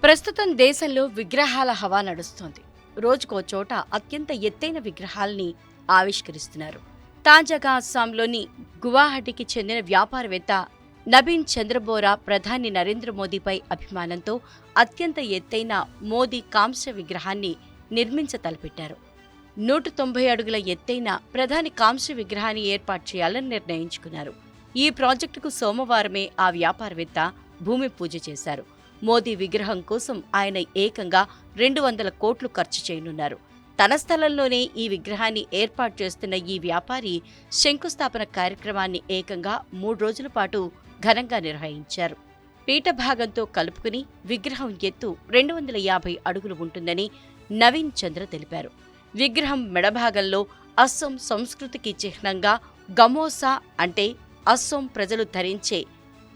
ప్రస్తుతం దేశంలో విగ్రహాల హవా నడుస్తోంది. రోజుకో చోట అత్యంత ఎత్తైన విగ్రహాల్ని ఆవిష్కరిస్తున్నారు. తాజాగా అస్సాంలోని గువాహటికి చెందిన వ్యాపారవేత్త నబీన్ చంద్రబోరా ప్రధాని నరేంద్ర మోదీపై అభిమానంతో అత్యంత ఎత్తైన మోదీ కాంస్య విగ్రహాన్ని నిర్మించతలపెట్టారు. 190 అడుగుల ఎత్తైన ప్రధాని కాంస్య విగ్రహాన్ని ఏర్పాటు చేయాలని నిర్ణయించుకున్నారు. ఈ ప్రాజెక్టుకు సోమవారమే ఆ వ్యాపారవేత్త భూమి పూజ చేశారు. మోదీ విగ్రహం కోసం ఆయన ఏకంగా 200 కోట్లు ఖర్చు చేయనున్నారు. తన స్థలంలోనే ఈ విగ్రహాన్ని ఏర్పాటు చేస్తున్న ఈ వ్యాపారి శంకుస్థాపన కార్యక్రమాన్ని ఏకంగా 3 రోజుల పాటు ఘనంగా నిర్వహించారు. పీఠభాగంతో కలుపుకుని విగ్రహం ఎత్తు 250 అడుగులు ఉంటుందని నవీన్ చంద్ర తెలిపారు. విగ్రహం మెడభాగంలో అస్సోం సంస్కృతికి చిహ్నంగా గమోసా అంటే అస్సోం ప్రజలు ధరించే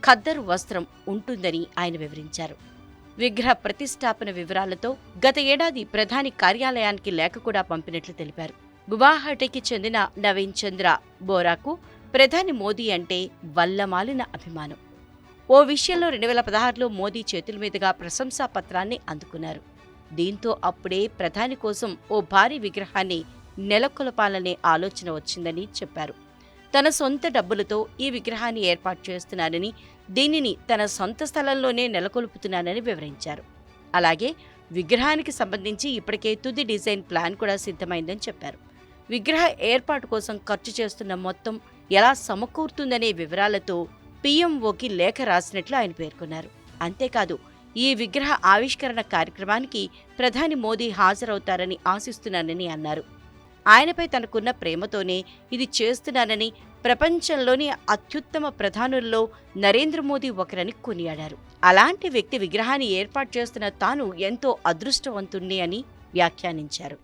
ఖద్దరు వస్త్రం ఉంటుందని ఆయన వివరించారు. విగ్రహ ప్రతిష్టాపన వివరాలతో గత ఏడాది ప్రధాని కార్యాలయానికి లేఖ కూడా పంపినట్లు తెలిపారు. గువాహటికి చెందిన నవీన్ చంద్ర బోరాకు ప్రధాని మోదీ అంటే వల్లమాలిన అభిమానం. ఓ విషయంలో 2016లో మోదీ చేతుల మీదుగా ప్రశంసా పత్రాన్ని అందుకున్నారు. దీంతో అప్పుడే ప్రధాని కోసం ఓ భారీ విగ్రహాన్ని నెలకొల్పాలనే ఆలోచన వచ్చిందని చెప్పారు. తన సొంత డబ్బులతో ఈ విగ్రహాన్ని ఏర్పాటు చేస్తున్నానని, దీనిని తన సొంత స్థలంలోనే నెలకొల్పుతున్నానని వివరించారు. అలాగే విగ్రహానికి సంబంధించి ఇప్పటికే తుది డిజైన్ ప్లాన్ కూడా సిద్ధమైందని చెప్పారు. విగ్రహ ఏర్పాటు కోసం ఖర్చు చేస్తున్న మొత్తం ఎలా సమకూరుతుందనే వివరాలతో పీఎంఓకి లేఖ రాసినట్లు ఆయన పేర్కొన్నారు. అంతేకాదు, ఈ విగ్రహ ఆవిష్కరణ కార్యక్రమానికి ప్రధాని మోదీ హాజరవుతారని ఆశిస్తున్నానని అన్నారు. ఆయనపై తనకున్న ప్రేమతోనే ఇది చేస్తున్నానని, ప్రపంచంలోని అత్యుత్తమ ప్రధానుల్లో నరేంద్ర మోదీ ఒకరని కొనియాడారు. అలాంటి వ్యక్తి విగ్రహాన్ని ఏర్పాటు చేస్తున్న తాను ఎంతో అదృష్టవంతుణ్ణి అని వ్యాఖ్యానించారు.